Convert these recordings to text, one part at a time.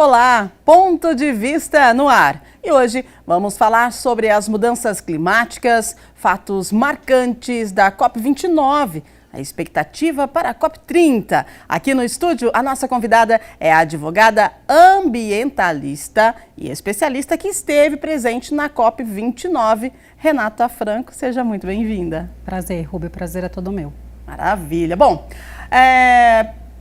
Olá, Ponto de Vista no ar. E hoje vamos falar sobre as mudanças climáticas, fatos marcantes da COP29, a expectativa para a COP30. Aqui no estúdio, a nossa convidada é a advogada ambientalista e especialista que esteve presente na COP29, Renata Franco. Seja muito bem-vinda. Prazer, Rubio, prazer é todo meu. Maravilha. Bom,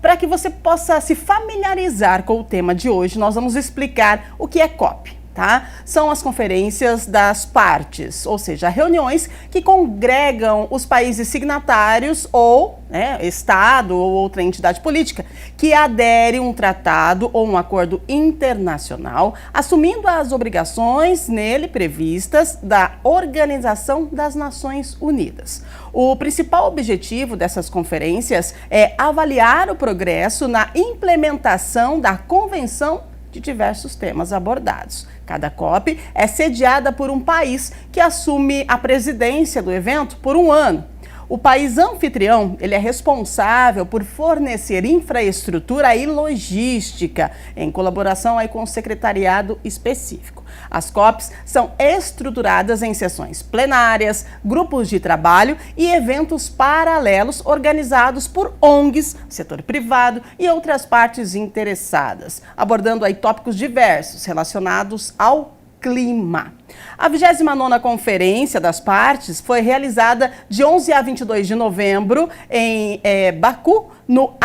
para que você possa se familiarizar com o tema de hoje, nós vamos explicar o que é COP, tá? São as conferências das partes, ou seja, reuniões que congregam os países signatários ou Estado ou outra entidade política que adere a um tratado ou um acordo internacional, assumindo as obrigações nele previstas da Organização das Nações Unidas. O principal objetivo dessas conferências é avaliar o progresso na implementação da Convenção de diversos temas abordados. Cada COP é sediada por um país que assume a presidência do evento por um ano. O país anfitrião, ele é responsável por fornecer infraestrutura e logística, em colaboração aí com o secretariado específico. As COPs são estruturadas em sessões plenárias, grupos de trabalho e eventos paralelos organizados por ONGs, setor privado e outras partes interessadas, abordando aí tópicos diversos relacionados ao clima. A 29ª Conferência das Partes foi realizada de 11 a 22 de novembro em Baku, no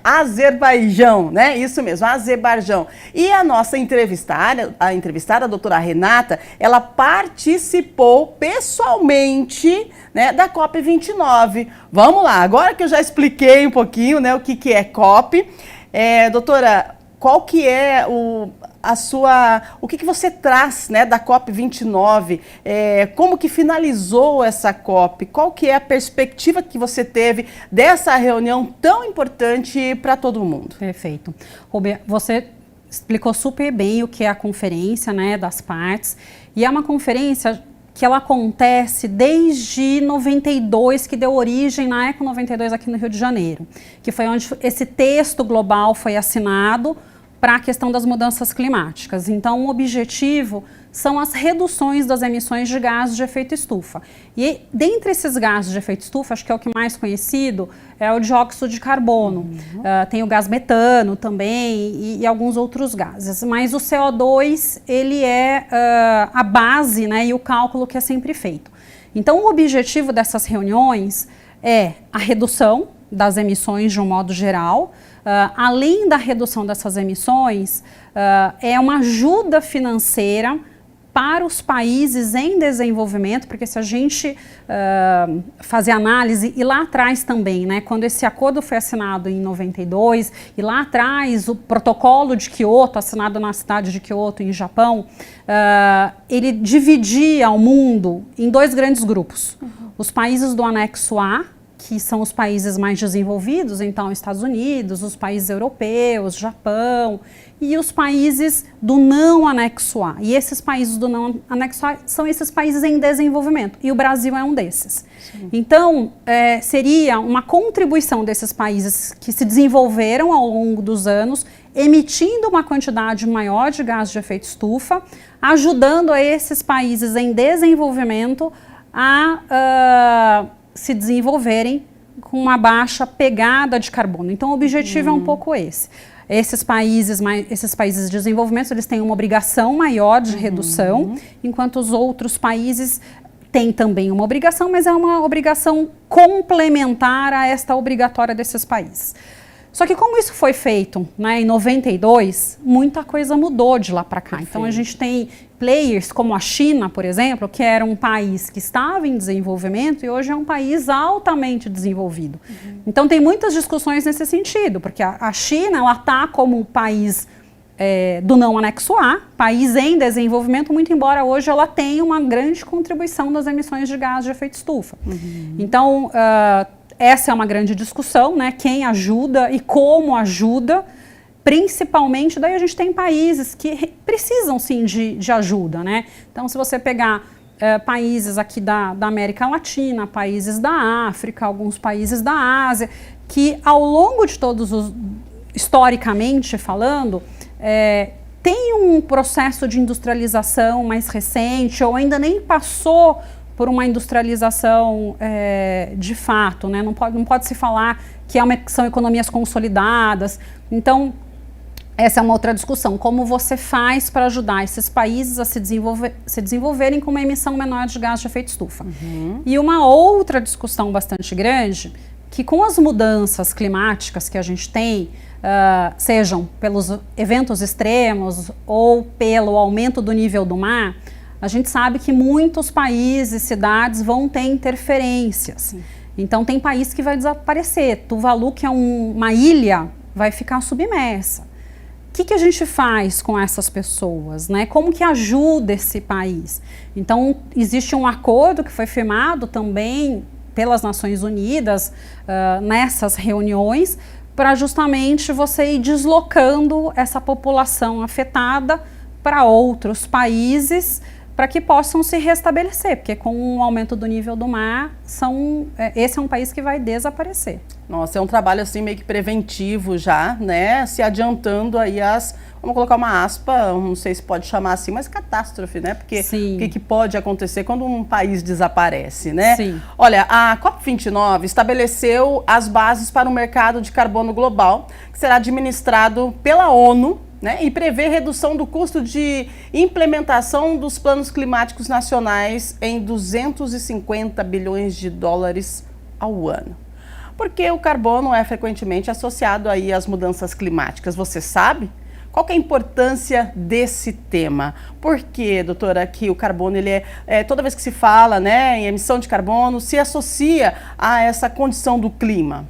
Azerbaijão, né? Isso mesmo, Azerbaijão. E a nossa entrevistada, a doutora Renata, ela participou pessoalmente, né, da COP29. Vamos lá, agora que eu já expliquei um pouquinho, né, o que é COP, doutora, qual que é o que você traz, né, da COP29? Como que finalizou essa COP? Qual que é a perspectiva que você teve dessa reunião tão importante para todo mundo? Perfeito. Rubia, você explicou super bem o que é a conferência, né, das partes. E é uma conferência que ela acontece desde 92, que deu origem na Eco 92 aqui no Rio de Janeiro, que foi onde esse texto global foi assinado para a questão das mudanças climáticas. Então, o objetivo são as reduções das emissões de gases de efeito estufa. E dentre esses gases de efeito estufa, acho que é o que mais conhecido, é o dióxido de carbono. Tem o gás metano também e alguns outros gases. Mas o CO2, ele é a base, né, e o cálculo que é sempre feito. Então, o objetivo dessas reuniões é a redução das emissões de um modo geral. Além da redução dessas emissões, é uma ajuda financeira para os países em desenvolvimento, porque se a gente fazer análise, e lá atrás também, né, quando esse acordo foi assinado em 92, e lá atrás o protocolo de Kyoto, assinado na cidade de Kyoto, em Japão, ele dividia o mundo em dois grandes grupos. Os países do anexo A, que são os países mais desenvolvidos, então Estados Unidos, os países europeus, Japão, e os países do não anexo A. E esses países do não anexo A são esses países em desenvolvimento, e o Brasil é um desses. Sim. Então, seria uma contribuição desses países que se desenvolveram ao longo dos anos, emitindo uma quantidade maior de gás de efeito estufa, ajudando a esses países em desenvolvimento a se desenvolverem com uma baixa pegada de carbono. Então, o objetivo é um pouco esse. Esses países de desenvolvimento, eles têm uma obrigação maior de redução, enquanto os outros países têm também uma obrigação, mas é uma obrigação complementar a esta obrigatória desses países. Só que como isso foi feito, né, em 92, muita coisa mudou de lá para cá. Perfeito. Então a gente tem players como a China, por exemplo, que era um país que estava em desenvolvimento e hoje é um país altamente desenvolvido. Então tem muitas discussões nesse sentido, porque a China, ela está como um país do não anexo A, país em desenvolvimento, muito embora hoje ela tenha uma grande contribuição das emissões de gás de efeito estufa. Então, essa é uma grande discussão, né? Quem ajuda e como ajuda, principalmente, daí a gente tem países que precisam sim de ajuda, né? Então, se você pegar países aqui da América Latina, países da África, alguns países da Ásia, que ao longo de todos os, historicamente falando, tem um processo de industrialização mais recente ou ainda nem passou por uma industrialização de fato, né? Não pode se falar que são economias consolidadas. Então, essa é uma outra discussão. Como você faz para ajudar esses países a se desenvolverem com uma emissão menor de gás de efeito estufa? E uma outra discussão bastante grande, que com as mudanças climáticas que a gente tem, sejam pelos eventos extremos ou pelo aumento do nível do mar, a gente sabe que muitos países, cidades vão ter interferências. Sim. Então tem país que vai desaparecer. Tuvalu, que é uma ilha, vai ficar submersa. O que a gente faz com essas pessoas, né? Como que ajuda esse país? Então, existe um acordo que foi firmado também pelas Nações Unidas nessas reuniões para justamente você ir deslocando essa população afetada para outros países para que possam se restabelecer, porque com o aumento do nível do mar, esse é um país que vai desaparecer. Nossa, é um trabalho assim meio que preventivo já, né? Se adiantando aí vamos colocar uma aspa, não sei se pode chamar assim, mas catástrofe, né? Porque o que pode acontecer quando um país desaparece, né? Sim. Olha, a COP29 estabeleceu as bases para um mercado de carbono global, que será administrado pela ONU, né, e prevê redução do custo de implementação dos planos climáticos nacionais em 250 bilhões de dólares ao ano. Porque o carbono é frequentemente associado aí às mudanças climáticas. Você sabe? Qual que é a importância desse tema? Porque, doutora, que o carbono, ele toda vez que se fala, né, em emissão de carbono, se associa a essa condição do clima.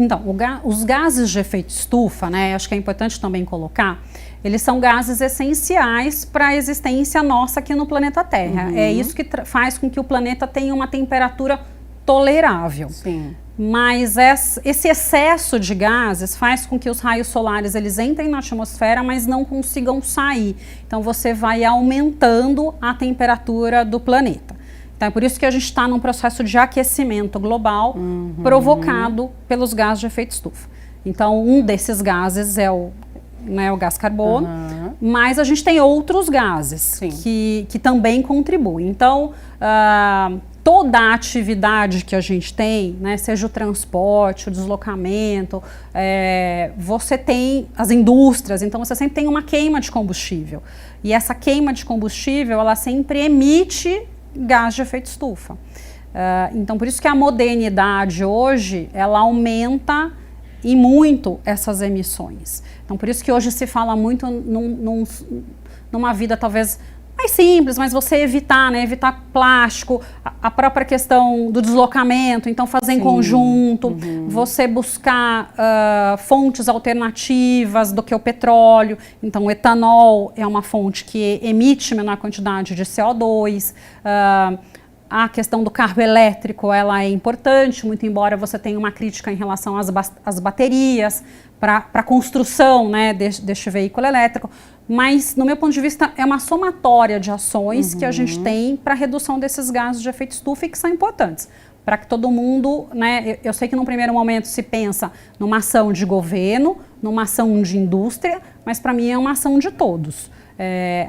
Então, os gases de efeito estufa, né, acho que é importante também colocar, eles são gases essenciais para a existência nossa aqui no planeta Terra. É isso que faz com que o planeta tenha uma temperatura tolerável. Sim. Mas esse excesso de gases faz com que os raios solares eles entrem na atmosfera, mas não consigam sair. Então, você vai aumentando a temperatura do planeta. Então, é por isso que a gente está num processo de aquecimento global provocado pelos gases de efeito estufa. Então, um desses gases é o gás carbono, mas a gente tem outros gases que também contribuem. Então, toda a atividade que a gente tem, né, seja o transporte, o deslocamento, você tem as indústrias, então você sempre tem uma queima de combustível. E essa queima de combustível, ela sempre emite gás de efeito estufa. Então, por isso que a modernidade hoje, ela aumenta e muito essas emissões. Então, por isso que hoje se fala muito numa vida talvez mais simples, mas você evitar, né? Evitar plástico, a própria questão do deslocamento, então fazer em conjunto, você buscar fontes alternativas do que o petróleo. Então, o etanol é uma fonte que emite menor quantidade de CO2. A questão do carro elétrico, ela é importante, muito embora você tenha uma crítica em relação às baterias, para a construção, né, deste veículo elétrico, mas, no meu ponto de vista, é uma somatória de ações que a gente tem para a redução desses gases de efeito estufa e que são importantes, para que todo mundo, né, eu sei que num primeiro momento se pensa numa ação de governo, numa ação de indústria, mas para mim é uma ação de todos.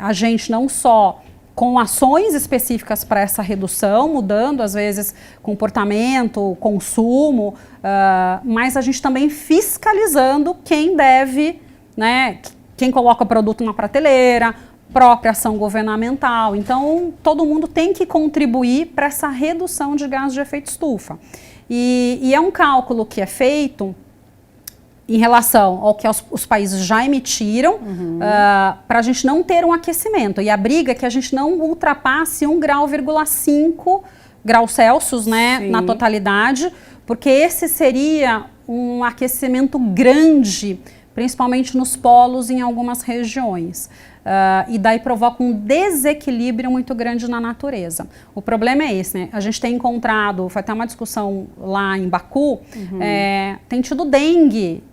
A gente não só com ações específicas para essa redução, mudando às vezes comportamento, consumo, mas a gente também fiscalizando quem deve, né, quem coloca o produto na prateleira, própria ação governamental. Então, todo mundo tem que contribuir para essa redução de gases de efeito estufa. E é um cálculo que é feito em relação ao que os países já emitiram, para a gente não ter um aquecimento. E a briga é que a gente não ultrapasse 1,5 graus Celsius, né, na totalidade, porque esse seria um aquecimento grande, principalmente nos polos em algumas regiões. E daí provoca um desequilíbrio muito grande na natureza. O problema é esse, né? A gente tem encontrado, foi até uma discussão lá em Baku, tem tido dengue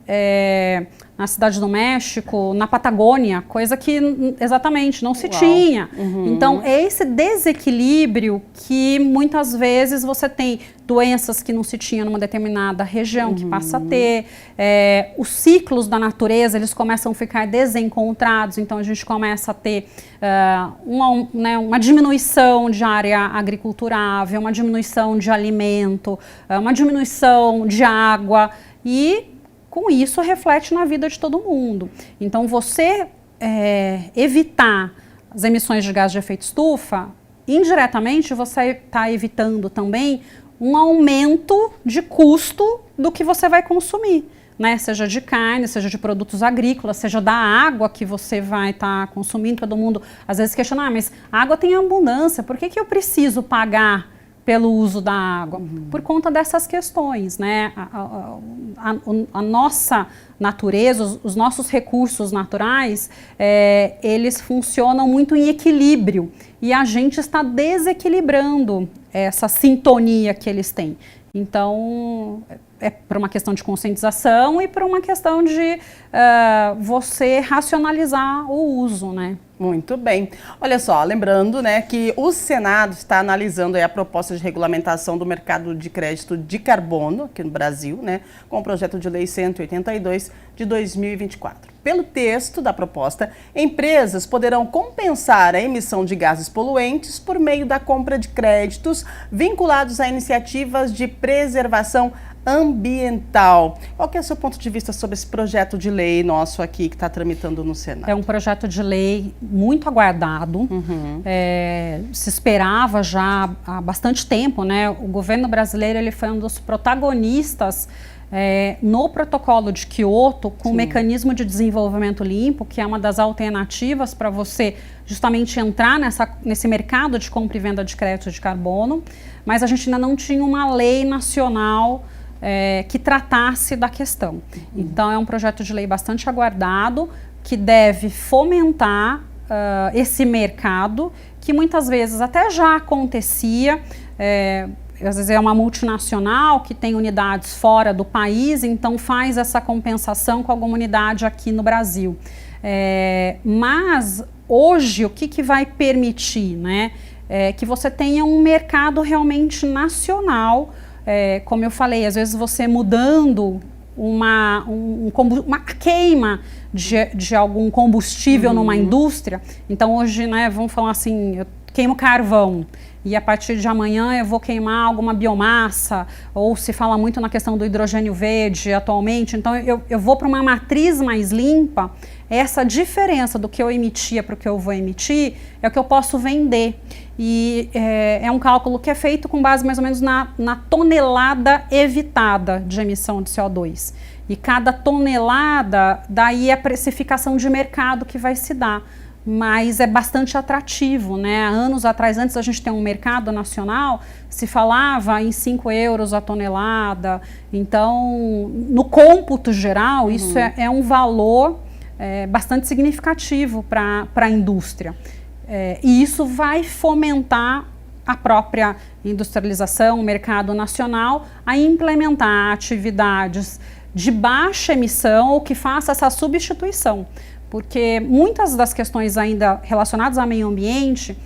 na Cidade do México, na Patagônia, coisa que exatamente não se tinha. Então, é esse desequilíbrio que muitas vezes você tem doenças que não se tinha numa determinada região que passa a ter, os ciclos da natureza, eles começam a ficar desencontrados, então a gente começa a ter uma diminuição de área agriculturável, uma diminuição de alimento, uma diminuição de água e com isso reflete na vida de todo mundo. Então você evitar as emissões de gás de efeito estufa, indiretamente você está evitando também um aumento de custo do que você vai consumir, né? Seja de carne, seja de produtos agrícolas, seja da água que você vai estar consumindo. Todo mundo às vezes questiona, mas a água tem abundância, por que eu preciso pagar pelo uso da água? Por conta dessas questões, né? A nossa natureza, os nossos recursos naturais, eles funcionam muito em equilíbrio e a gente está desequilibrando essa sintonia que eles têm. Então, é por uma questão de conscientização e por uma questão de você racionalizar o uso, né? Muito bem. Olha só, lembrando, né, que o Senado está analisando aí a proposta de regulamentação do mercado de crédito de carbono aqui no Brasil, né, com o projeto de lei 182 de 2024. Pelo texto da proposta, empresas poderão compensar a emissão de gases poluentes por meio da compra de créditos vinculados a iniciativas de preservação ambiental. Qual que é o seu ponto de vista sobre esse projeto de lei nosso aqui que está tramitando no Senado? É um projeto de lei muito aguardado, se esperava já há bastante tempo, né? O governo brasileiro ele foi um dos protagonistas no protocolo de Kyoto com o mecanismo de desenvolvimento limpo, que é uma das alternativas para você justamente entrar nesse mercado de compra e venda de crédito de carbono, mas a gente ainda não tinha uma lei nacional que tratasse da questão. Então é um projeto de lei bastante aguardado que deve fomentar esse mercado que muitas vezes até já acontecia, às vezes é uma multinacional que tem unidades fora do país, então faz essa compensação com alguma unidade aqui no Brasil. Mas hoje o que vai permitir, né, que você tenha um mercado realmente nacional. Como eu falei, às vezes você mudando uma queima de algum combustível numa indústria. Então hoje, né, vamos falar assim, eu queimo carvão e a partir de amanhã eu vou queimar alguma biomassa, ou se fala muito na questão do hidrogênio verde atualmente, então eu vou para uma matriz mais limpa. Essa diferença do que eu emitia para o que eu vou emitir é o que eu posso vender. E é um cálculo que é feito com base mais ou menos na tonelada evitada de emissão de CO2. E cada tonelada, daí é a precificação de mercado que vai se dar. Mas é bastante atrativo, né? Há anos atrás, antes da gente ter um mercado nacional, se falava em 5 euros a tonelada. Então, no cômputo geral, isso é um valor bastante significativo para a indústria. E isso vai fomentar a própria industrialização, o mercado nacional, a implementar atividades de baixa emissão ou que faça essa substituição. Porque muitas das questões ainda relacionadas ao meio ambiente,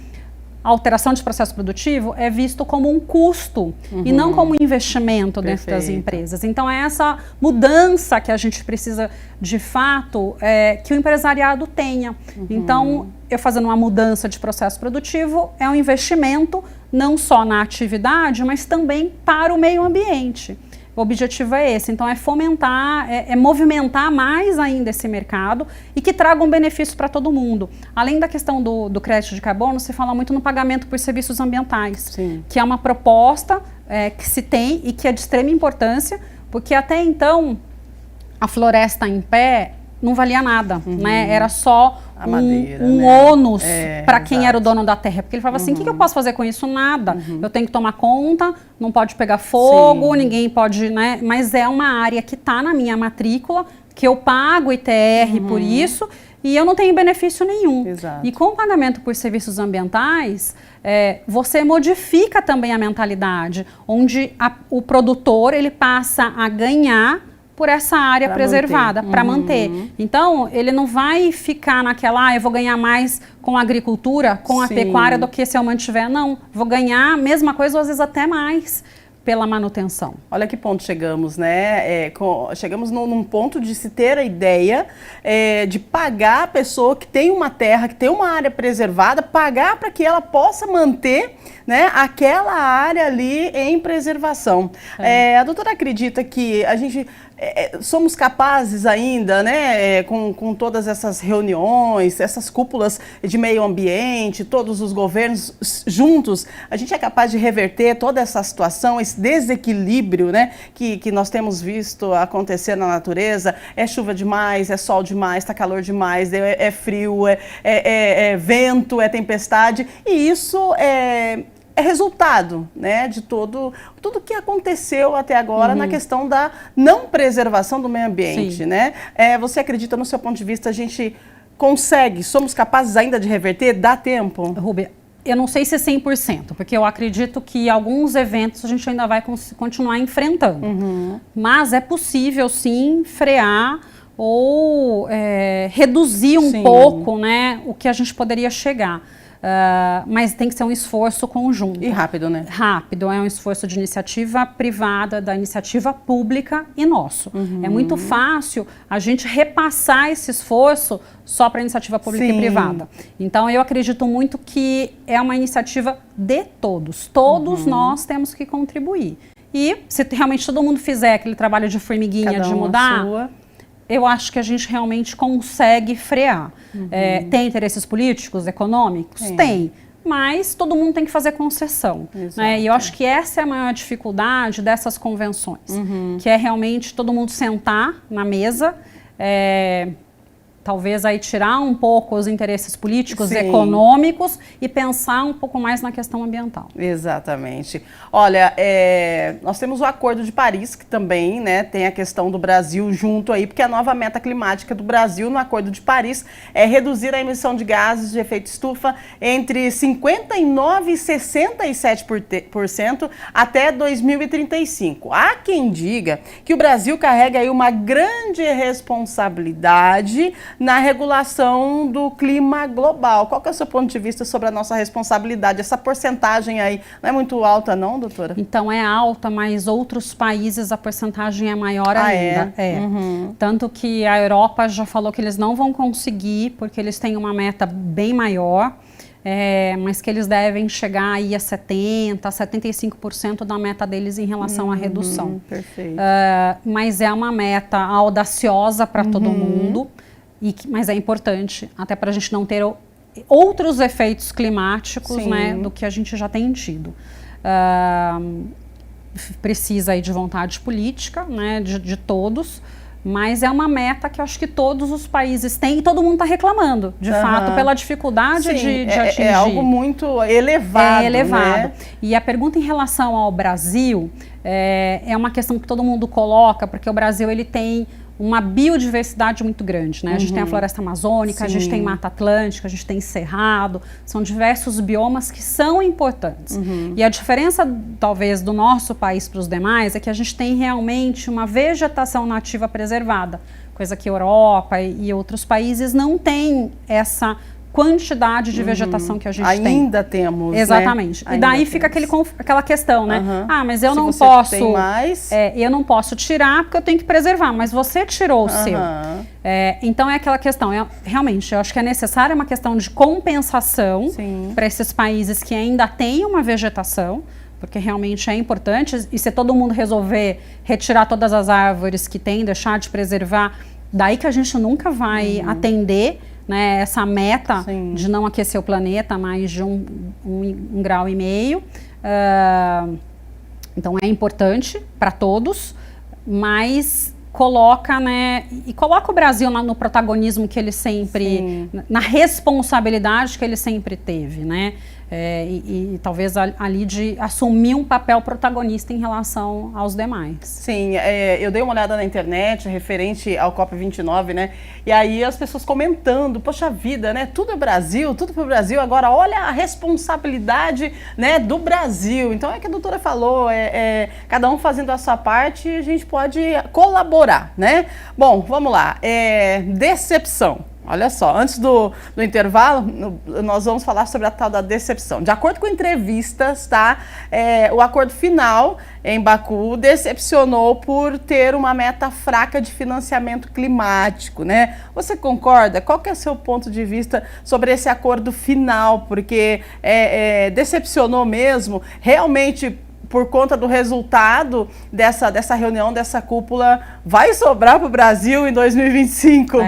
a alteração de processo produtivo é visto como um custo e não como um investimento dentro das empresas. Então é essa mudança que a gente precisa de fato que o empresariado tenha. Então eu fazendo uma mudança de processo produtivo é um investimento não só na atividade, mas também para o meio ambiente. O objetivo é esse, então é fomentar, movimentar mais ainda esse mercado e que traga um benefício para todo mundo. Além da questão do crédito de carbono, se fala muito no pagamento por serviços ambientais, que é uma proposta que se tem e que é de extrema importância, porque até então a floresta em pé não valia nada, né? Era só um ônus para quem era o dono da terra, porque ele falava assim, o que eu posso fazer com isso? Nada, eu tenho que tomar conta, não pode pegar fogo, ninguém pode, né? Mas é uma área que está na minha matrícula, que eu pago ITR por isso, e eu não tenho benefício nenhum. E com o pagamento por serviços ambientais, você modifica também a mentalidade, onde o produtor ele passa a ganhar por essa área preservada, para manter. Então, ele não vai ficar naquela, eu vou ganhar mais com a agricultura, com a pecuária, do que se eu mantiver. Não, vou ganhar a mesma coisa, ou às vezes até mais, pela manutenção. Olha que ponto chegamos, né? Chegamos num ponto de se ter a ideia de pagar a pessoa que tem uma terra, que tem uma área preservada, pagar para que ela possa manter, né, aquela área ali em preservação. A doutora acredita que a gente somos capazes ainda, né, com todas essas reuniões, essas cúpulas de meio ambiente, todos os governos juntos, a gente é capaz de reverter toda essa situação, esse desequilíbrio, né, que nós temos visto acontecer na natureza? É chuva demais, é sol demais, está calor demais, é frio, é vento, é tempestade, e isso é resultado, né, de tudo que aconteceu até agora na questão da não preservação do meio ambiente, né? Você acredita, no seu ponto de vista, a gente somos capazes ainda de reverter? Dá tempo? Rúbia, eu não sei se é 100%, porque eu acredito que alguns eventos a gente ainda vai continuar enfrentando. Mas é possível, sim, frear ou reduzir um pouco, né, o que a gente poderia chegar. Mas tem que ser um esforço conjunto. E rápido, né? Rápido, é um esforço de iniciativa privada, da iniciativa pública e nosso. É muito fácil a gente repassar esse esforço só para a iniciativa pública e privada. Então, eu acredito muito que é uma iniciativa de todos. Todos nós temos que contribuir. E se realmente todo mundo fizer aquele trabalho de formiguinha, de mudar, eu acho que a gente realmente consegue frear. Tem interesses políticos, econômicos? Tem. Mas todo mundo tem que fazer concessão. Né? E eu acho que essa é a maior dificuldade dessas convenções. Que é realmente todo mundo sentar na mesa, talvez aí tirar um pouco os interesses políticos, econômicos e pensar um pouco mais na questão ambiental. Exatamente. Olha, nós temos o Acordo de Paris, que também, né, tem a questão do Brasil junto aí, porque a nova meta climática do Brasil no Acordo de Paris é reduzir a emissão de gases de efeito estufa entre 59% e 67% até 2035. Há quem diga que o Brasil carrega aí uma grande responsabilidade na regulação do clima global. Qual que é o seu ponto de vista sobre a nossa responsabilidade? Essa porcentagem aí não é muito alta não, doutora? Então, é alta, mas outros países a porcentagem é maior ainda. Tanto que a Europa já falou que eles não vão conseguir, porque eles têm uma meta bem maior, mas que eles devem chegar aí a 70%, 75% da meta deles em relação à redução. Perfeito. Mas é uma meta audaciosa para todo mundo. Mas é importante, até para a gente não ter outros efeitos climáticos, né, do que a gente já tem tido. Precisa aí de vontade política, né, de todos, mas é uma meta que eu acho que todos os países têm e todo mundo está reclamando, de fato, pela dificuldade de atingir. É algo muito elevado. É elevado. Né? E a pergunta em relação ao Brasil é uma questão que todo mundo coloca, porque o Brasil ele tem uma biodiversidade muito grande, né? A gente tem a floresta amazônica, a gente tem mata atlântica, a gente tem cerrado, são diversos biomas que são importantes. E a diferença, talvez, do nosso país para os demais é que a gente tem realmente uma vegetação nativa preservada, coisa que a Europa e outros países não têm essa quantidade de vegetação que a gente tem. Ainda temos, exatamente. Né? E daí fica aquela questão, né? Mas eu não você posso... tem mais... eu não posso tirar porque eu tenho que preservar, mas você tirou o seu. Então é aquela questão, realmente, eu acho que é necessária uma questão de compensação para esses países que ainda têm uma vegetação, porque realmente é importante, e se todo mundo resolver retirar todas as árvores que tem, deixar de preservar, daí que a gente nunca vai atender, né, essa meta de não aquecer o planeta a mais de um grau e meio. Então é importante para todos, mas coloca, né, e coloca o Brasil no protagonismo que ele sempre, na responsabilidade que ele sempre teve, né? e talvez ali de assumir um papel protagonista em relação aos demais. Sim, eu dei uma olhada na internet referente ao COP29, né? E aí as pessoas comentando, poxa vida, né? Tudo é Brasil, tudo para o Brasil. Agora, olha a responsabilidade, né, do Brasil. Então, é o que a doutora falou, cada um fazendo a sua parte, a gente pode colaborar, né? Bom, vamos lá. Decepção. Olha só, antes do intervalo, nós vamos falar sobre a tal da decepção. De acordo com entrevistas, tá? O acordo final em Baku decepcionou por ter uma meta fraca de financiamento climático, né? Você concorda? Qual que é o seu ponto de vista sobre esse acordo final? Porque decepcionou mesmo, realmente, por conta do resultado dessa reunião, dessa cúpula, vai sobrar para o Brasil em 2025?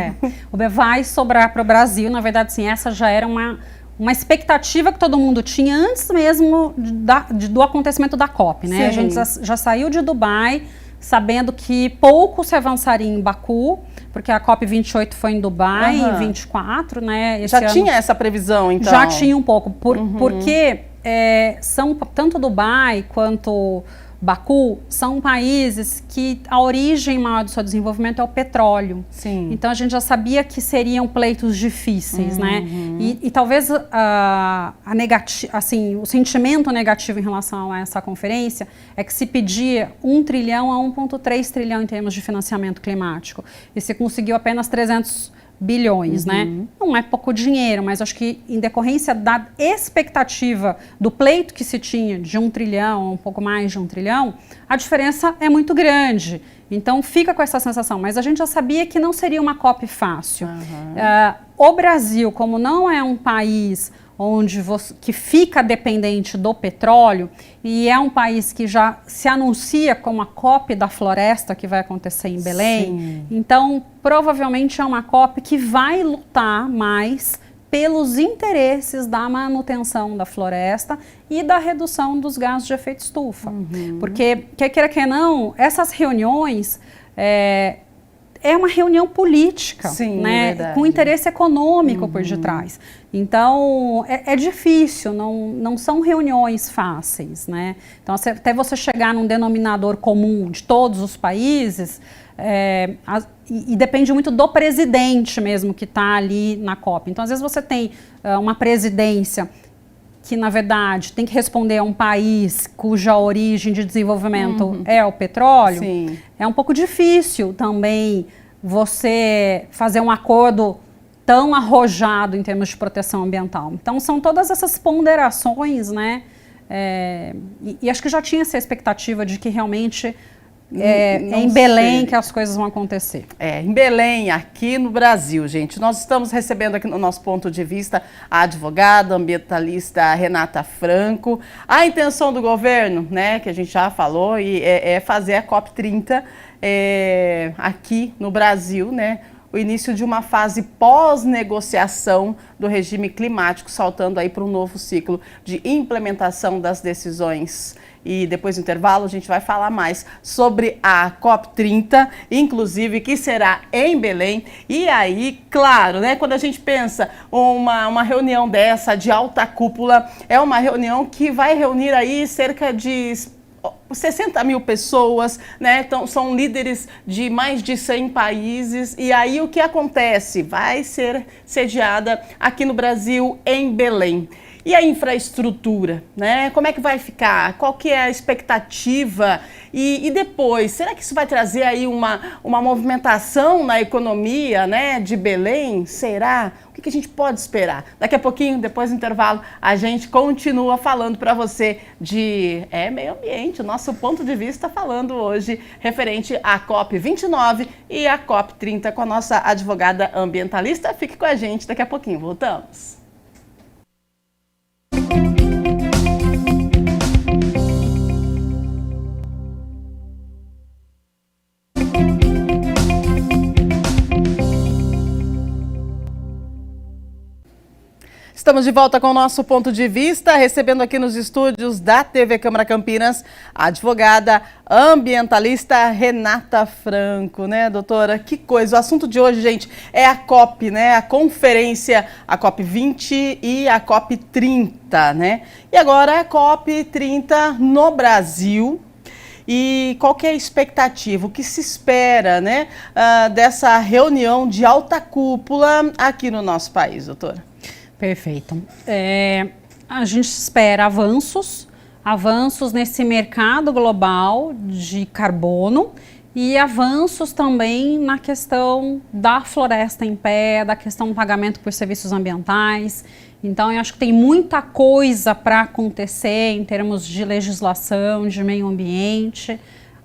Vai sobrar para o Brasil. Na verdade, sim, essa já era uma expectativa que todo mundo tinha antes mesmo do acontecimento da COP, né? Sim. A gente já saiu de Dubai sabendo que pouco se avançaria em Baku, porque a COP28 foi em Dubai, em 24, né? Já tinha essa previsão, então? Já tinha um pouco, porque são tanto Dubai quanto Baku são países que a origem maior do seu desenvolvimento é o petróleo. Sim. Então a gente já sabia que seriam pleitos difíceis, né? E talvez o sentimento negativo em relação a essa conferência é que se pedia 1 trilhão a 1,3 trilhão em termos de financiamento climático e se conseguiu apenas 300 bilhões, né? Não é pouco dinheiro, mas acho que em decorrência da expectativa do pleito que se tinha de 1 trilhão, um pouco mais de 1 trilhão, a diferença é muito grande. Então fica com essa sensação, mas a gente já sabia que não seria uma COP fácil. O Brasil, como não é um país que fica dependente do petróleo e é um país que já se anuncia como a COP da floresta que vai acontecer em Belém, sim, então provavelmente é uma COP que vai lutar mais pelos interesses da manutenção da floresta e da redução dos gases de efeito estufa. Porque, quer queira que não, essas reuniões é uma reunião política, sim, né, com interesse econômico por detrás. Então, é difícil, não são reuniões fáceis, né? Então, até você chegar num denominador comum de todos os países, e depende muito do presidente mesmo que está ali na COP. Então, às vezes você tem uma presidência que, na verdade, tem que responder a um país cuja origem de desenvolvimento é o petróleo. Sim. É um pouco difícil também você fazer um acordo tão arrojado em termos de proteção ambiental. Então, são todas essas ponderações, né? E acho que já tinha essa expectativa de que realmente em Belém que as coisas vão acontecer. Em Belém, aqui no Brasil, gente. Nós estamos recebendo aqui no nosso ponto de vista a advogada ambientalista Renata Franco. A intenção do governo, né, que a gente já falou, é fazer a COP30 aqui no Brasil, né? O início de uma fase pós-negociação do regime climático, saltando aí para um novo ciclo de implementação das decisões. E depois do intervalo a gente vai falar mais sobre a COP30, inclusive, que será em Belém. E aí, claro, né, quando a gente pensa uma reunião dessa de alta cúpula, é uma reunião que vai reunir aí cerca de 60 mil pessoas, né? Então, são líderes de mais de 100 países. E aí o que acontece? Vai ser sediada aqui no Brasil, em Belém. E a infraestrutura, né? Como é que vai ficar? Qual que é a expectativa? E depois, será que isso vai trazer aí uma movimentação na economia, né, de Belém? Será? O que a gente pode esperar? Daqui a pouquinho, depois do intervalo, a gente continua falando para você de meio ambiente, o nosso ponto de vista falando hoje referente à COP29 e à COP30 com a nossa advogada ambientalista. Fique com a gente, daqui a pouquinho voltamos. Estamos de volta com o nosso ponto de vista, recebendo aqui nos estúdios da TV Câmara Campinas a advogada ambientalista Renata Franco, né, doutora? Que coisa! O assunto de hoje, gente, é a COP, né? A conferência, a COP 20 e a COP 30, né? E agora a COP 30 no Brasil. E qual que é a expectativa, o que se espera, né, dessa reunião de alta cúpula aqui no nosso país, doutora? Perfeito. A gente espera avanços nesse mercado global de carbono e avanços também na questão da floresta em pé, da questão do pagamento por serviços ambientais. Então, eu acho que tem muita coisa para acontecer em termos de legislação, de meio ambiente,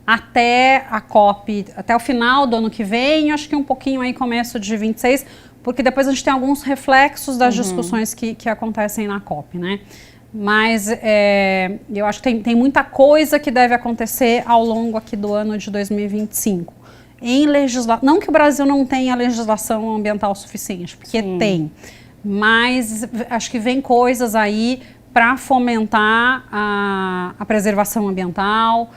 até a COP, até o final do ano que vem, acho que um pouquinho aí começo de 26, porque depois a gente tem alguns reflexos das discussões que acontecem na COP, né? Mas eu acho que tem muita coisa que deve acontecer ao longo aqui do ano de 2025. Não que o Brasil não tenha legislação ambiental suficiente, porque tem. Mas acho que vem coisas aí para fomentar a preservação ambiental,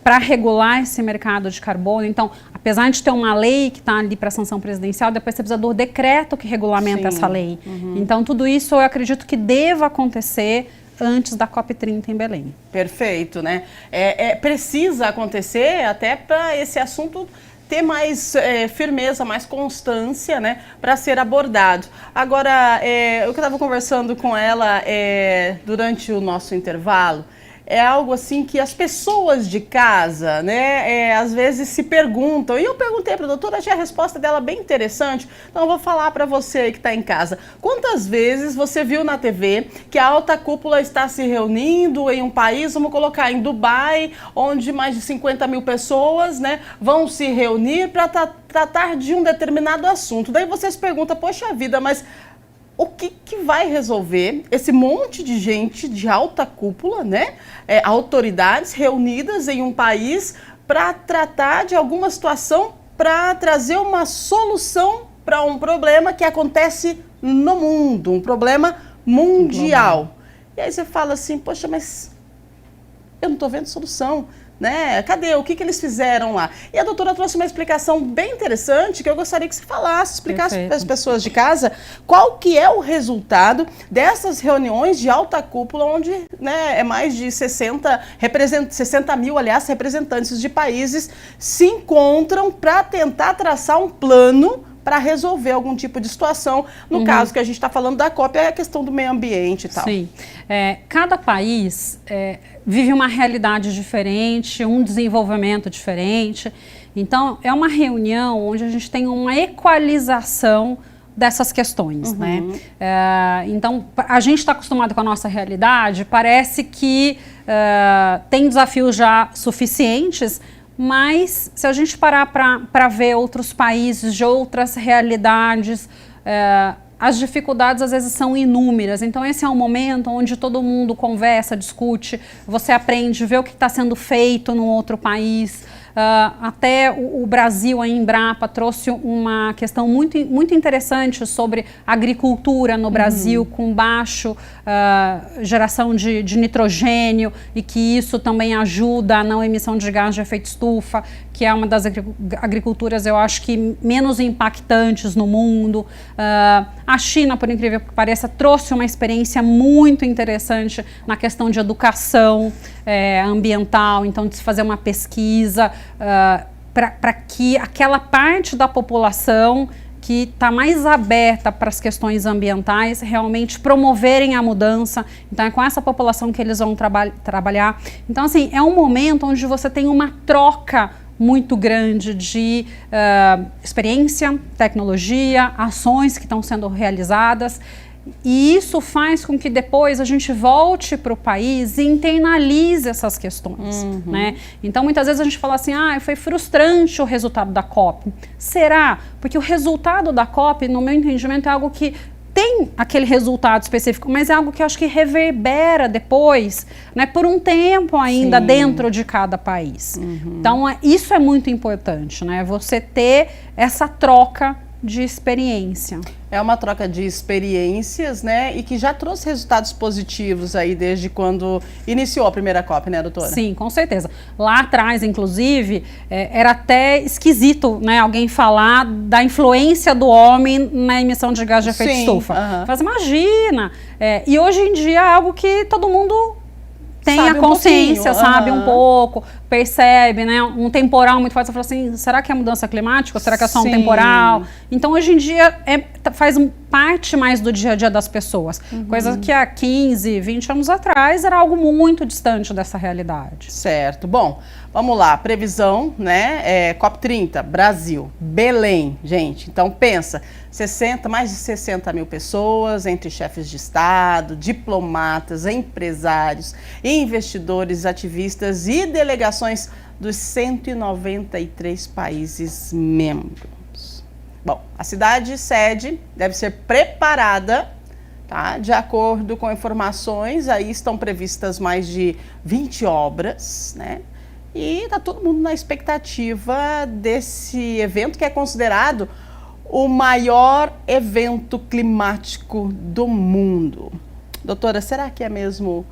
para regular esse mercado de carbono. Então, apesar de ter uma lei que está ali para sanção presidencial, depois você precisa do decreto que regulamenta essa lei. Então, tudo isso eu acredito que deva acontecer antes da COP30 em Belém. Perfeito, né? Precisa acontecer até para esse assunto ter mais firmeza, mais constância, né, para ser abordado. Agora, eu que estava conversando com ela durante o nosso intervalo, é algo assim que as pessoas de casa, né, às vezes se perguntam, e eu perguntei para a doutora, achei a resposta dela bem interessante, então eu vou falar para você que está em casa. Quantas vezes você viu na TV que a alta cúpula está se reunindo em um país, vamos colocar em Dubai, onde mais de 50 mil pessoas, né, vão se reunir para tratar de um determinado assunto. Daí você se pergunta, poxa vida, mas o que vai resolver esse monte de gente de alta cúpula, né? Autoridades reunidas em um país para tratar de alguma situação, para trazer uma solução para um problema que acontece no mundo, um problema mundial. E aí você fala assim, poxa, mas eu não estou vendo solução. Né? Cadê? O que eles fizeram lá? E a doutora trouxe uma explicação bem interessante que eu gostaria que você falasse, explicasse para as pessoas de casa qual que é o resultado dessas reuniões de alta cúpula, onde, né, mais de 60 mil, aliás, representantes de países se encontram para tentar traçar um plano para resolver algum tipo de situação. No caso que a gente está falando da COP, é a questão do meio ambiente e tal. Sim. Cada país vive uma realidade diferente, um desenvolvimento diferente. Então, é uma reunião onde a gente tem uma equalização dessas questões, né? Então, a gente está acostumado com a nossa realidade, parece que tem desafios já suficientes, mas se a gente parar para ver outros países, de outras realidades, as dificuldades às vezes são inúmeras. Então esse é um momento onde todo mundo conversa, discute, você aprende, vê o que está sendo feito no outro país. Até o Brasil, a Embrapa, trouxe uma questão muito interessante sobre agricultura no Brasil, com baixo geração de nitrogênio, e que isso também ajuda a não emissão de gás de efeito estufa, que é uma das agriculturas, eu acho que menos impactantes no mundo. A China, por incrível que pareça, trouxe uma experiência muito interessante na questão de educação ambiental, então de se fazer uma pesquisa para que aquela parte da população que está mais aberta para as questões ambientais realmente promoverem a mudança. Então é com essa população que eles vão trabalhar. Então assim, é um momento onde você tem uma troca muito grande de experiência, tecnologia, ações que estão sendo realizadas. E isso faz com que depois a gente volte para o país e internalize essas questões, né? Então, muitas vezes a gente fala assim, foi frustrante o resultado da COP. Será? Porque o resultado da COP, no meu entendimento, é algo que tem aquele resultado específico, mas é algo que eu acho que reverbera depois, né, por um tempo ainda dentro de cada país. Então, isso é muito importante, né? Você ter essa troca de experiência. É uma troca de experiências, né? E que já trouxe resultados positivos aí desde quando iniciou a primeira COP, né, doutora? Sim, com certeza. Lá atrás, inclusive, era até esquisito, né, alguém falar da influência do homem na emissão de gás de efeito estufa. Mas imagina! E hoje em dia é algo que todo mundo tem a consciência, sabe um pouco, percebe, né? Um temporal muito forte, você fala assim, será que é mudança climática? Ou será que é só um temporal? Então, hoje em dia, faz parte mais do dia a dia das pessoas. Coisa que há 15, 20 anos atrás era algo muito distante dessa realidade. Certo. Bom, vamos lá. Previsão, né? COP30, Brasil, Belém, gente. Então, pensa, mais de 60 mil pessoas, entre chefes de Estado, diplomatas, empresários, investidores, ativistas e delegações dos 193 países membros. Bom, a cidade sede deve ser preparada, tá? De acordo com informações, aí estão previstas mais de 20 obras, né? E está todo mundo na expectativa desse evento que é considerado o maior evento climático do mundo. Doutora, será que é mesmo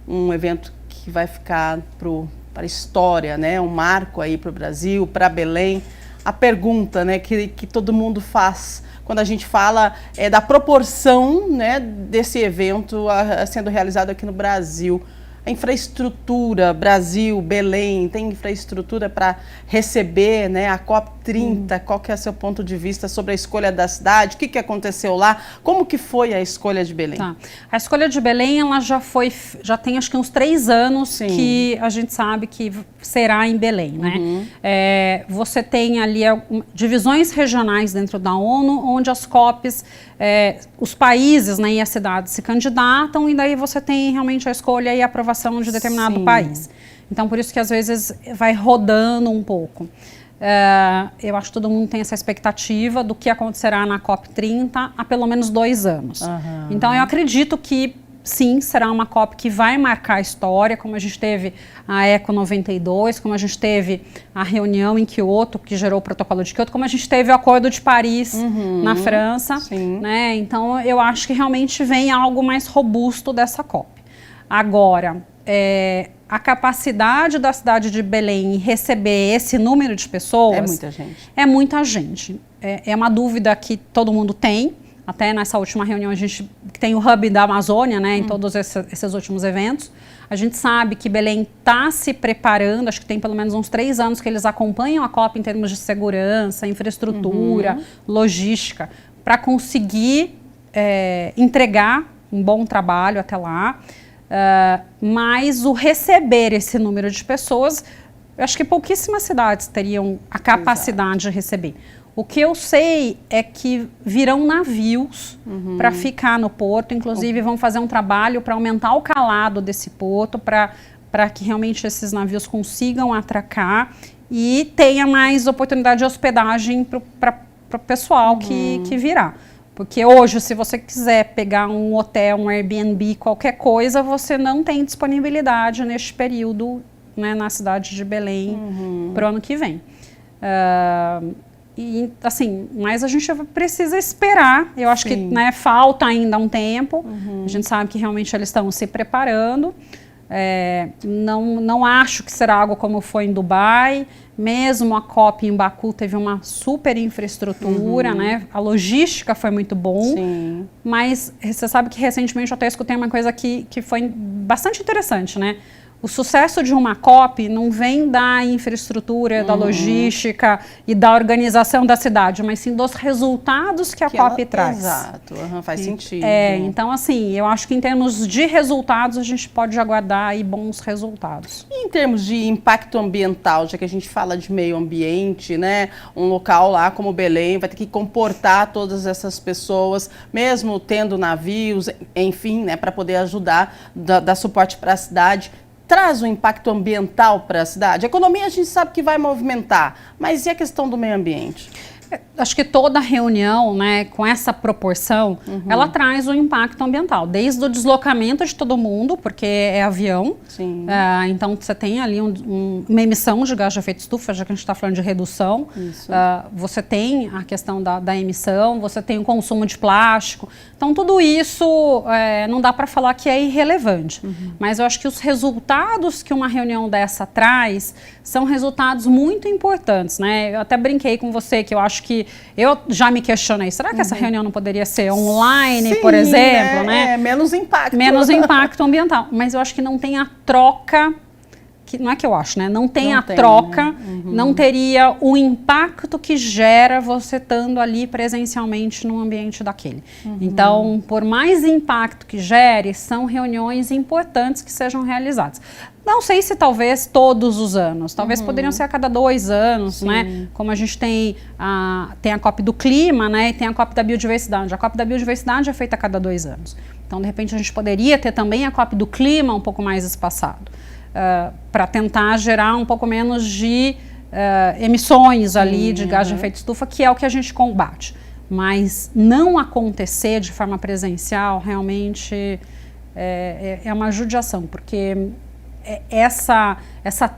um evento que vai ficar para a história, né? Um marco aí para o Brasil, para Belém? A pergunta, né, que todo mundo faz quando a gente fala da proporção, né, desse evento sendo realizado aqui no Brasil. A infraestrutura, Brasil, Belém, tem infraestrutura para receber, né, a COP30? Qual que é o seu ponto de vista sobre a escolha da cidade? O que aconteceu lá? Como que foi a escolha de Belém? Tá. A escolha de Belém, ela já tem acho que uns 3 anos que a gente sabe que será em Belém, né? Você tem ali divisões regionais dentro da ONU, onde as COPs, os países, né, e as cidades se candidatam, e daí você tem realmente a escolha e a aprovação de determinado país. Então, por isso que às vezes vai rodando um pouco. Eu acho que todo mundo tem essa expectativa do que acontecerá na COP30 há pelo menos 2 anos. Então, eu acredito que sim, será uma COP que vai marcar a história, como a gente teve a Eco 92, como a gente teve a reunião em Kyoto, que gerou o protocolo de Kyoto, como a gente teve o Acordo de Paris na França. Né? Então, eu acho que realmente vem algo mais robusto dessa COP. Agora, a capacidade da cidade de Belém em receber esse número de pessoas... É muita gente. É muita gente. É uma dúvida que todo mundo tem. Até nessa última reunião a gente tem o hub da Amazônia, né, em todos esses últimos eventos. A gente sabe que Belém está se preparando, acho que tem pelo menos uns 3 anos que eles acompanham a COP em termos de segurança, infraestrutura, logística, para conseguir entregar um bom trabalho até lá. Mas o receber esse número de pessoas, eu acho que pouquíssimas cidades teriam a capacidade de receber. O que eu sei é que virão navios para ficar no porto, inclusive vão fazer um trabalho para aumentar o calado desse porto, para que realmente esses navios consigam atracar e tenha mais oportunidade de hospedagem para o pessoal que virá. Porque hoje, se você quiser pegar um hotel, um Airbnb, qualquer coisa, você não tem disponibilidade neste período, né, na cidade de Belém para o ano que vem. E, assim, mas a gente precisa esperar. Eu acho que, né, falta ainda um tempo. A gente sabe que realmente eles estão se preparando. Não acho que será algo como foi em Dubai. Mesmo a COP em Baku teve uma super infraestrutura, né? A logística foi muito bom. Mas você sabe que recentemente eu até escutei uma coisa que foi bastante interessante, né? O sucesso de uma COP não vem da infraestrutura, da logística e da organização da cidade, mas sim dos resultados que a COP traz. Exato, faz sentido. Então, assim, eu acho que em termos de resultados, a gente pode aguardar aí bons resultados. E em termos de impacto ambiental, já que a gente fala de meio ambiente, né? Um local lá como Belém vai ter que comportar todas essas pessoas, mesmo tendo navios, enfim, né? Para poder ajudar, dar suporte para a cidade. Traz um impacto ambiental para a cidade? A economia a gente sabe que vai movimentar, mas e a questão do meio ambiente? acho que toda reunião, né, com essa proporção, ela traz um impacto ambiental, desde o deslocamento de todo mundo, porque é avião. Sim. Então você tem ali uma emissão de gás de efeito estufa, já que a gente está falando de redução. Você tem a questão da emissão, você tem o consumo de plástico. Então tudo isso não dá para falar que é irrelevante. Mas eu acho que os resultados que uma reunião dessa traz são resultados muito importantes, né? Eu até brinquei com você que eu acho que eu já me questionei, será que essa reunião não poderia ser online, Sim, por exemplo, né? Menos impacto. Menos impacto ambiental. Mas eu acho que não tem a troca, não é que eu acho, né? Não tem a troca, não teria o impacto que gera você estando ali presencialmente no ambiente daquele. Então, por mais impacto que gere, são reuniões importantes que sejam realizadas. Não sei se talvez todos os anos, talvez poderiam ser a cada 2 anos, né? Como a gente tem a COP do clima, né? E tem a COP da biodiversidade. A COP da biodiversidade é feita a cada 2 anos. Então, de repente, a gente poderia ter também a COP do clima um pouco mais espaçado, para tentar gerar um pouco menos de emissões ali de gás de efeito estufa, que é o que a gente combate. Mas não acontecer de forma presencial realmente é uma judiação, porque essa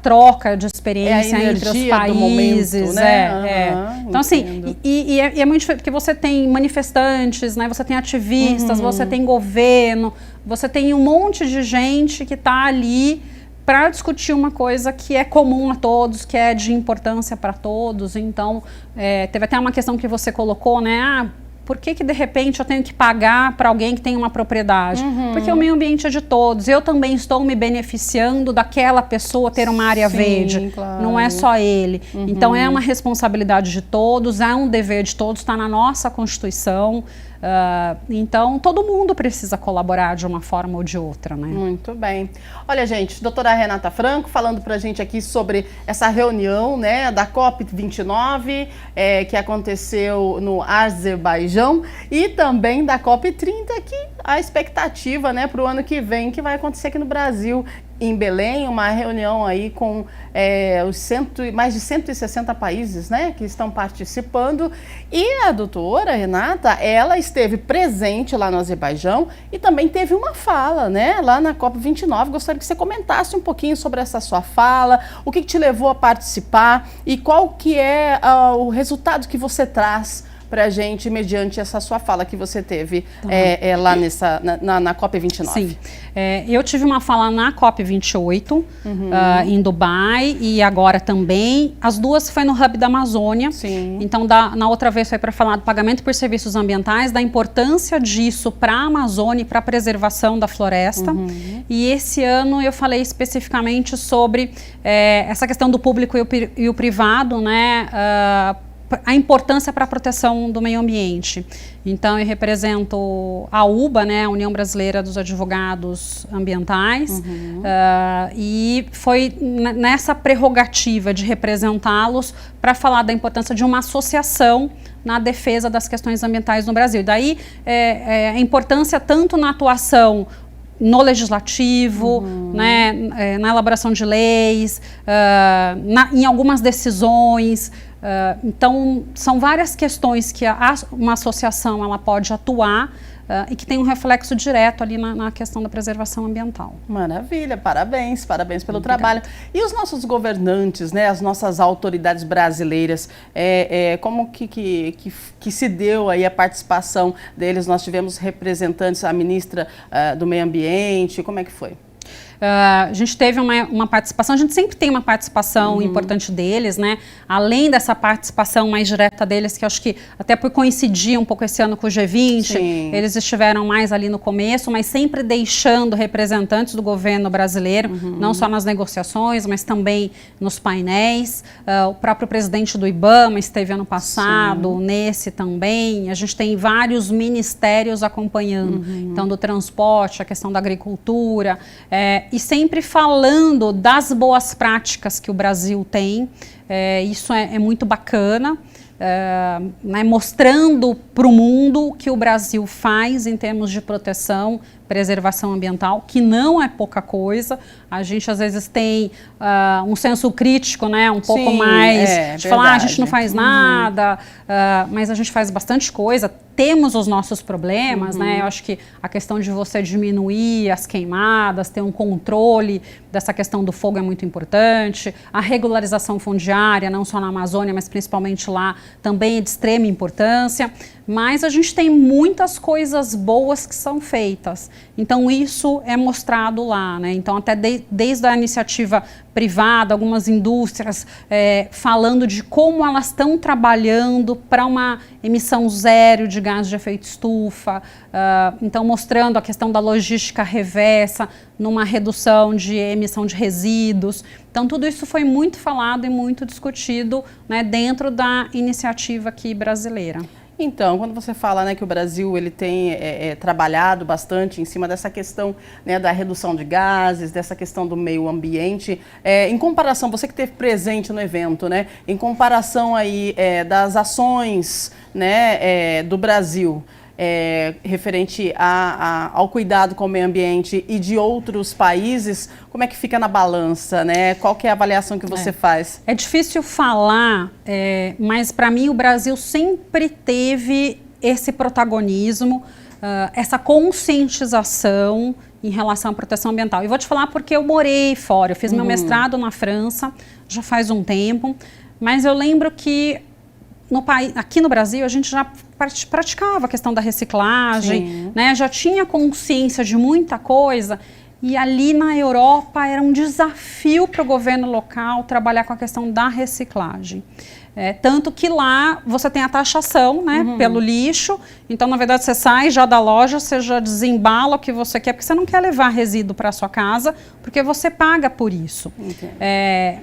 troca de experiência entre os países, momento, né? Então assim, é muito diferente, porque você tem manifestantes, né? Você tem ativistas, você tem governo, você tem um monte de gente que está ali para discutir uma coisa que é comum a todos, que é de importância para todos. Então, teve até uma questão que você colocou, né? Por que de repente eu tenho que pagar para alguém que tem uma propriedade? Porque o meio ambiente é de todos. Eu também estou me beneficiando daquela pessoa ter uma área verde. Claro. Não é só ele. Então é uma responsabilidade de todos, é um dever de todos, está na nossa Constituição. Então todo mundo precisa colaborar de uma forma ou de outra, né? Muito bem. Olha, gente, doutora Renata Franco falando pra gente aqui sobre essa reunião, né, da COP29, que aconteceu no Azerbaijão, e também da COP30, que a expectativa, né, para o ano que vem, que vai acontecer aqui no Brasil, em Belém, uma reunião aí com mais de 160 países, né, que estão participando. E a doutora Renata, ela esteve presente lá no Azerbaijão e também teve uma fala, né, lá na COP29. Gostaria que você comentasse um pouquinho sobre essa sua fala, o que te levou a participar e qual que é o resultado que você traz para a gente, mediante essa sua fala que você teve lá na COP29. Sim, eu tive uma fala na COP28, em Dubai, e agora também. As duas foi no Hub da Amazônia. Sim. Então, na outra vez foi para falar do pagamento por serviços ambientais, da importância disso para a Amazônia e para a preservação da floresta. E esse ano eu falei especificamente sobre essa questão do público e o privado, né? A importância para a proteção do meio ambiente. Então, eu represento a UBA, né, a União Brasileira dos Advogados Ambientais, e foi nessa prerrogativa de representá-los para falar da importância de uma associação na defesa das questões ambientais no Brasil. Daí, a importância tanto na atuação no legislativo, né, na elaboração de leis, em algumas decisões. Então, são várias questões que uma associação ela pode atuar e que tem um reflexo direto ali na questão da preservação ambiental. Maravilha, parabéns pelo trabalho. E os nossos governantes, né, as nossas autoridades brasileiras, como que se deu aí a participação deles? Nós tivemos representantes, a ministra do Meio Ambiente, como é que foi? A gente teve uma participação, a gente sempre tem uma participação importante deles, né? Além dessa participação mais direta deles, que acho que até por coincidir um pouco esse ano com o G20, Sim. eles estiveram mais ali no começo, mas sempre deixando representantes do governo brasileiro, não só nas negociações, mas também nos painéis. O próprio presidente do IBAMA esteve ano passado, nesse também. A gente tem vários ministérios acompanhando, então do transporte, a questão da agricultura, e sempre falando das boas práticas que o Brasil tem. Isso é muito bacana. né, mostrando para o mundo o que o Brasil faz em termos de proteção, preservação ambiental, que não é pouca coisa. A gente às vezes tem um senso crítico, né, um pouco mais de falar, a gente não faz nada, mas a gente faz bastante coisa. Temos os nossos problemas, né? Eu acho que a questão de você diminuir as queimadas, ter um controle dessa questão do fogo é muito importante. A regularização fundiária, não só na Amazônia, mas principalmente lá, também é de extrema importância. Mas a gente tem muitas coisas boas que são feitas. Então, isso é mostrado lá, né? Então, até desde a iniciativa privada, algumas indústrias falando de como elas estão trabalhando para uma emissão zero de gás de efeito estufa, então mostrando a questão da logística reversa, numa redução de emissão de resíduos. Então tudo isso foi muito falado e muito discutido, né, dentro da iniciativa aqui brasileira. Então, quando você fala, né, que o Brasil ele tem trabalhado bastante em cima dessa questão, né, da redução de gases, dessa questão do meio ambiente, em comparação, você que esteve presente no evento, né, em comparação aí das ações, né, do Brasil, referente ao cuidado com o meio ambiente e de outros países, como é que fica na balança, né? Qual que é a avaliação que você faz? É difícil falar, mas para mim o Brasil sempre teve esse protagonismo, essa conscientização em relação à proteção ambiental. E vou te falar porque eu morei fora, eu fiz meu mestrado na França, já faz um tempo, mas eu lembro que aqui no Brasil a gente já praticava a questão da reciclagem, né? Já tinha consciência de muita coisa, e ali na Europa era um desafio para o governo local trabalhar com a questão da reciclagem. Tanto que lá você tem a taxação, né, pelo lixo, então na verdade você sai já da loja, você já desembala o que você quer, porque você não quer levar resíduo para a sua casa, porque você paga por isso.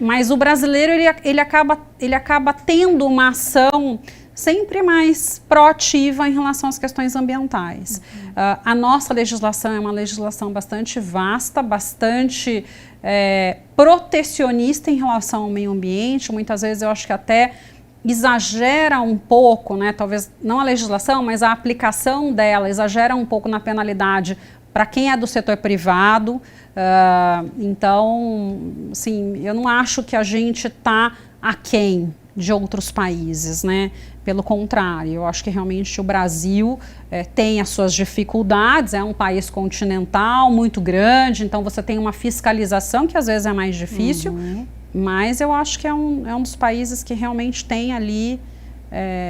Mas o brasileiro ele acaba tendo uma ação sempre mais proativa em relação às questões ambientais. A nossa legislação é uma legislação bastante vasta, bastante protecionista em relação ao meio ambiente. Muitas vezes eu acho que até exagera um pouco, né? Talvez não a legislação, mas a aplicação dela exagera um pouco na penalidade para quem é do setor privado. Então, assim, eu não acho que a gente está aquém de outros países, né? Pelo contrário, eu acho que realmente o Brasil tem as suas dificuldades, é um país continental muito grande, então você tem uma fiscalização que às vezes é mais difícil, mas eu acho que é um dos países que realmente tem ali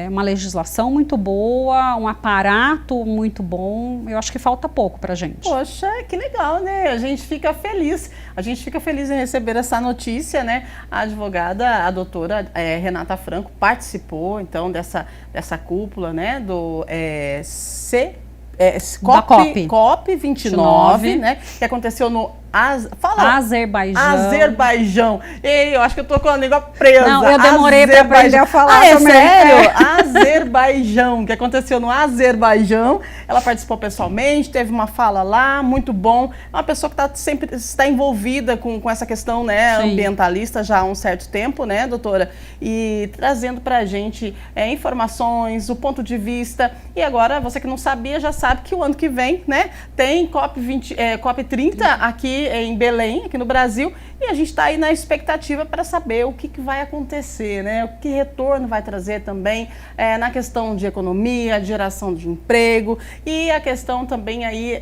uma legislação muito boa, um aparato muito bom. Eu acho que falta pouco para a gente. Poxa, que legal, né? A gente fica feliz. A gente fica feliz em receber essa notícia, né? A advogada, a doutora Renata Franco, participou, então, dessa cúpula, né? Do COP29, né? Que aconteceu no Azerbaijão. Ei, eu acho que eu tô com a língua presa. Não, eu demorei para aprender a falar também. Sério? Azerbaijão, que aconteceu no Azerbaijão. Ela participou pessoalmente, teve uma fala lá, muito bom. É uma pessoa que sempre está envolvida com essa questão, né, ambientalista já há um certo tempo, né, doutora? E trazendo para a gente informações, o ponto de vista. E agora, você que não sabia, já sabe que o ano que vem, né, tem COP30 aqui em Belém, aqui no Brasil, e a gente está aí na expectativa para saber o que vai acontecer, né? O que retorno vai trazer também na questão de economia, de geração de emprego e a questão também aí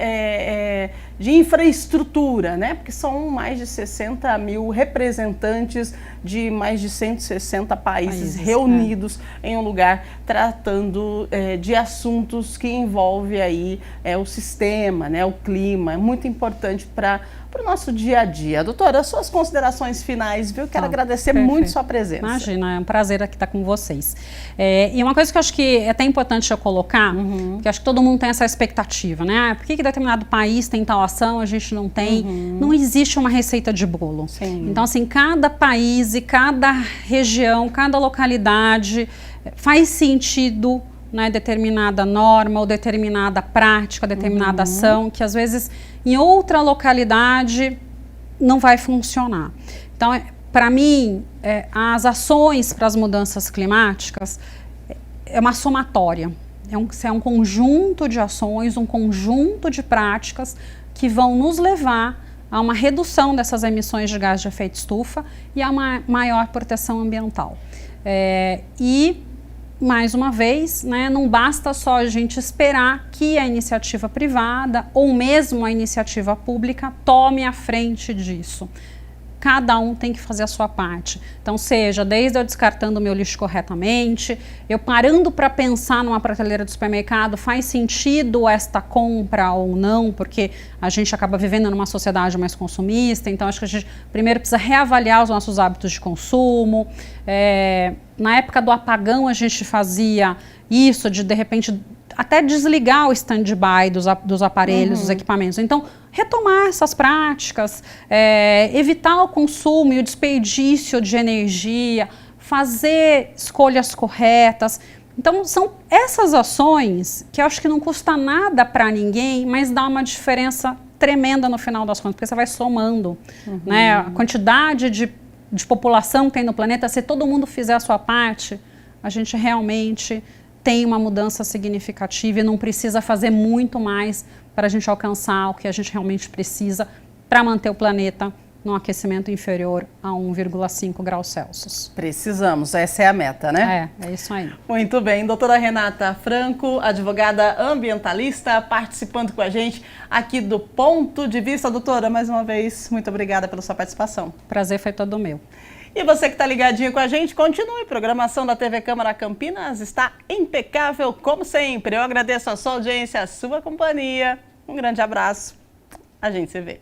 de infraestrutura, né? Porque são mais de 60 mil representantes de mais de 160 países reunidos em um lugar tratando de assuntos que envolvem aí o sistema, né? O clima. É muito importante para o nosso dia a dia. Doutora, suas considerações finais, viu? Quero agradecer muito sua presença. Imagina, é um prazer aqui estar com vocês. E uma coisa que eu acho que é até importante eu colocar, porque acho que todo mundo tem essa expectativa, né? Por que determinado país tem tal ação, a gente não tem? Não existe uma receita de bolo. Então, assim, cada país e cada região, cada localidade faz sentido, né, determinada norma ou determinada prática, determinada ação, que às vezes em outra localidade não vai funcionar. Então, para mim, as ações para as mudanças climáticas, é uma somatória. É um conjunto de ações, um conjunto de práticas que vão nos levar a uma redução dessas emissões de gás de efeito estufa e a uma maior proteção ambiental. E, mais uma vez, né, não basta só a gente esperar que a iniciativa privada ou mesmo a iniciativa pública tome a frente disso. Cada um tem que fazer a sua parte. Então, seja desde eu descartando o meu lixo corretamente, eu parando para pensar numa prateleira do supermercado, faz sentido esta compra ou não, porque a gente acaba vivendo numa sociedade mais consumista, então acho que a gente primeiro precisa reavaliar os nossos hábitos de consumo. Na época do apagão a gente fazia isso de repente, até desligar o stand-by dos aparelhos, dos equipamentos. Então, retomar essas práticas, evitar o consumo e o desperdício de energia, fazer escolhas corretas. Então, são essas ações que eu acho que não custa nada para ninguém, mas dá uma diferença tremenda no final das contas, porque você vai somando, né? A quantidade de população que tem no planeta, se todo mundo fizer a sua parte, a gente realmente tem uma mudança significativa e não precisa fazer muito mais para a gente alcançar o que a gente realmente precisa para manter o planeta num aquecimento inferior a 1,5 graus Celsius. Precisamos, essa é a meta, né? É isso aí. Muito bem, doutora Renata Franco, advogada ambientalista, participando com a gente aqui do Ponto de Vista. Doutora, mais uma vez, muito obrigada pela sua participação. Prazer foi todo meu. E você que está ligadinho com a gente, continue. A programação da TV Câmara Campinas está impecável, como sempre. Eu agradeço a sua audiência, a sua companhia. Um grande abraço. A gente se vê.